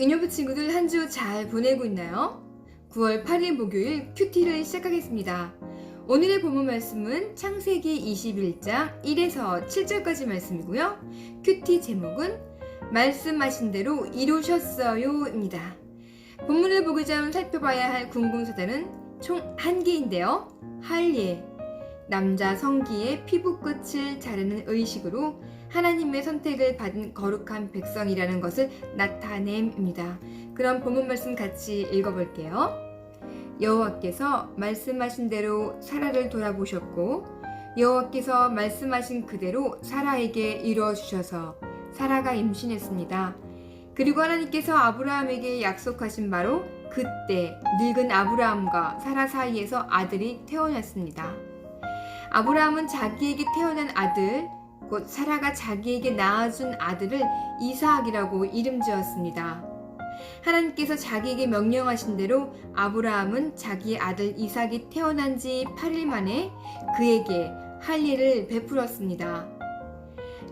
인여부 친구들 한 주 잘 보내고 있나요? 9월 8일 목요일 큐티를 시작하겠습니다. 오늘의 본문 말씀은 창세기 21장 1에서 7절까지 말씀이고요. 큐티 제목은 말씀하신 대로 이루셨어요 입니다. 본문을 보기 전 살펴봐야 할 궁금사절은 총 1개인데요. 할례, 남자 성기의 피부 끝을 자르는 의식으로 하나님의 선택을 받은 거룩한 백성이라는 것을 나타냄입니다. 그럼 본문 말씀 같이 읽어볼게요. 여호와께서 말씀하신 대로 사라를 돌아보셨고 여호와께서 말씀하신 그대로 사라에게 이루어 주셔서 사라가 임신했습니다. 그리고 하나님께서 아브라함에게 약속하신 바로 그때 늙은 아브라함과 사라 사이에서 아들이 태어났습니다. 아브라함은 자기에게 태어난 아들, 곧 사라가 자기에게 낳아준 아들을 이삭이라고 이름 지었습니다. 하나님께서 자기에게 명령하신 대로 아브라함은 자기의 아들 이삭이 태어난 지 8일 만에 그에게 할례를 베풀었습니다.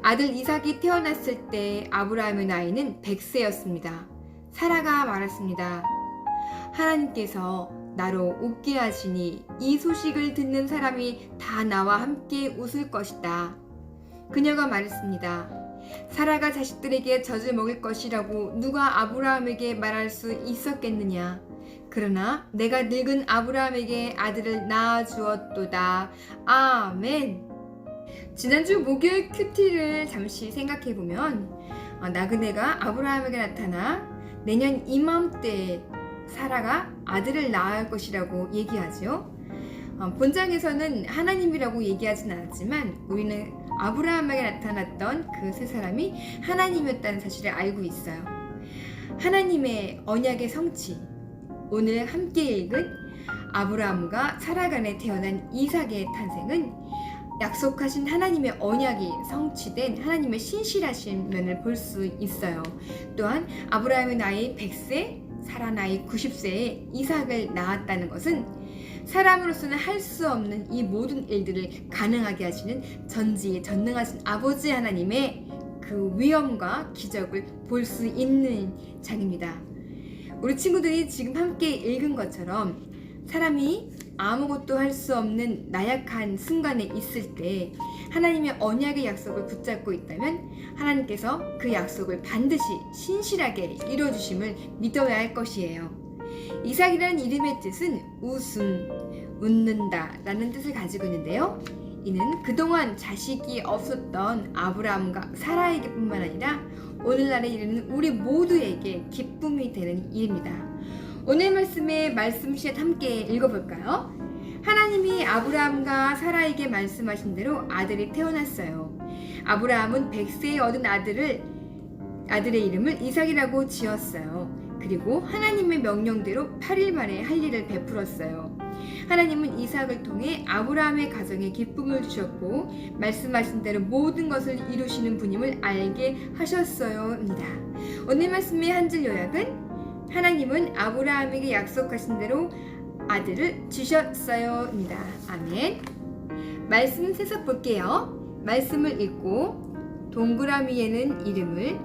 아들 이삭이 태어났을 때 아브라함의 나이는 100세였습니다. 사라가 말했습니다. 하나님께서 나로 웃게 하시니 이 소식을 듣는 사람이 다 나와 함께 웃을 것이다. 그녀가 말했습니다. 사라가 자식들에게 젖을 먹일 것이라고 누가 아브라함에게 말할 수 있었겠느냐. 그러나 내가 늙은 아브라함에게 아들을 낳아주었도다. 아멘. 지난주 목요일 큐티를 잠시 생각해보면 나그네가 아브라함에게 나타나 내년 이맘때에 사라가 아들을 낳을 것이라고 얘기하죠. 본장에서는 하나님이라고 얘기하진 않았지만 우리는 아브라함에게 나타났던 그 세 사람이 하나님이었다는 사실을 알고 있어요. 하나님의 언약의 성취, 오늘 함께 읽은 아브라함과 사라 간에 태어난 이삭의 탄생은 약속하신 하나님의 언약이 성취된 하나님의 신실하신 면을 볼 수 있어요. 또한 아브라함의 나이 100세, 사라 나이 90세에 이삭을 낳았다는 것은 사람으로서는 할 수 없는 이 모든 일들을 가능하게 하시는 전지전능하신 아버지 하나님의 그 위엄과 기적을 볼 수 있는 장입니다. 우리 친구들이 지금 함께 읽은 것처럼 사람이 아무것도 할 수 없는 나약한 순간에 있을 때 하나님의 언약의 약속을 붙잡고 있다면 하나님께서 그 약속을 반드시 신실하게 이루어주심을 믿어야 할 것이에요. 이삭이라는 이름의 뜻은 웃는다 라는 뜻을 가지고 있는데요. 이는 그동안 자식이 없었던 아브라함과 사라에게 뿐만 아니라 오늘날에 이르는 우리 모두에게 기쁨이 되는 일입니다. 오늘 말씀의 말씀 시앗 함께 읽어볼까요? 하나님이 아브라함과 사라에게 말씀하신 대로 아들이 태어났어요. 아브라함은 100세에 얻은 아들의 이름을 이삭이라고 지었어요. 그리고 하나님의 명령대로 8일 만에 할례를 베풀었어요. 하나님은 이삭을 통해 아브라함의 가정에 기쁨을 주셨고 말씀하신 대로 모든 것을 이루시는 분임을 알게 하셨어요입니다. 오늘 말씀의 한 줄 요약은 하나님은 아브라함에게 약속하신 대로 아들을 주셨어요입니다. 아멘. 말씀 세서 볼게요. 말씀을 읽고 동그라미에는 이름을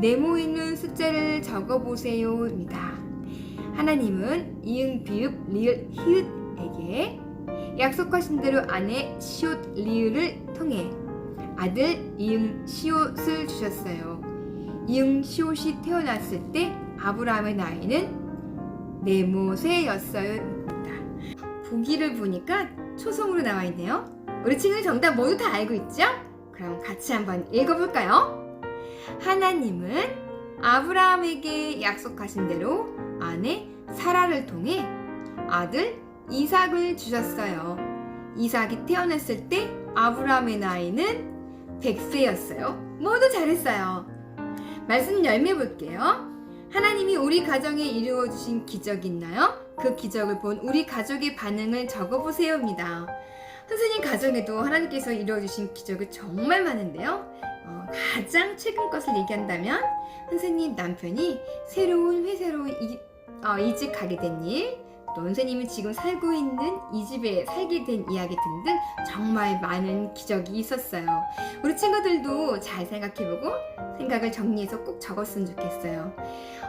네모있는 숫자를 적어보세요입니다. 하나님은 이응, 비읍, 리을, 히읗에게 약속하신 대로 아내 시옷, 리을을 통해 아들 이응, 시옷을 주셨어요. 이응, 시옷이 태어났을 때 아브라함의 나이는 네모세였어요. 보기를 보니까 초성으로 나와 있네요. 우리 친구들 정답 모두 다 알고 있죠? 그럼 같이 한번 읽어볼까요? 하나님은 아브라함에게 약속하신 대로 아내 사라를 통해 아들 이삭을 주셨어요. 이삭이 태어났을 때 아브라함의 나이는 100세였어요. 모두 잘했어요. 말씀 열매 볼게요. 하나님이 우리 가정에 이루어주신 기적이 있나요? 그 기적을 본 우리 가족의 반응을 적어보세요입니다. 선생님 가정에도 하나님께서 이루어주신 기적이 정말 많은데요. 가장 최근 것을 얘기한다면 선생님 남편이 새로운 회사로 이직하게 된 일, 또 또 선생님이 지금 살고 있는 이 집에 살게 된 이야기 등등 정말 많은 기적이 있었어요. 우리 친구들도 잘 생각해보고 생각을 정리해서 꼭 적었으면 좋겠어요.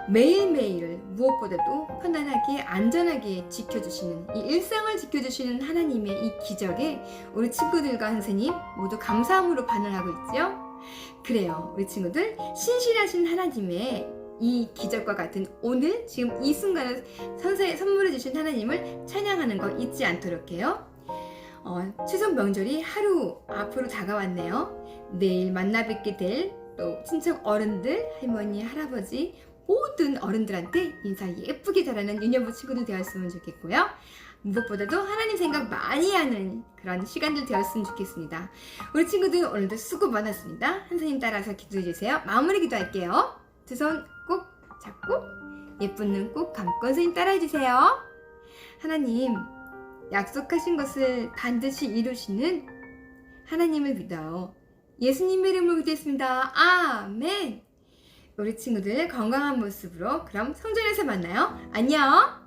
매일매일을 무엇보다도 편안하게 안전하게 지켜주시는 이 일상을 지켜주시는 하나님의 이 기적에 우리 친구들과 선생님 모두 감사함으로 반응하고 있죠. 그래요, 우리 친구들 신실하신 하나님의 이 기적과 같은 오늘 지금 이 순간을 선물해 주신 하나님을 찬양하는 거 잊지 않도록 해요. 추석 명절이 하루 앞으로 다가왔네요. 내일 만나 뵙게 될 또 친척 어른들, 할머니, 할아버지 모든 어른들한테 인사 예쁘게 잘하는 유년부 친구들 되었으면 좋겠고요. 무엇보다도 하나님 생각 많이 하는 그런 시간들 되었으면 좋겠습니다. 우리 친구들 오늘도 수고 많았습니다. 선생님 따라서 기도해 주세요. 마무리 기도할게요. 두 손 꼭 잡고 예쁜 눈 꼭 감고 선생님 따라해 주세요. 하나님, 약속하신 것을 반드시 이루시는 하나님을 믿어요. 예수님의 이름으로 기도했습니다. 아멘. 우리 친구들 건강한 모습으로 그럼 성전에서 만나요. 안녕.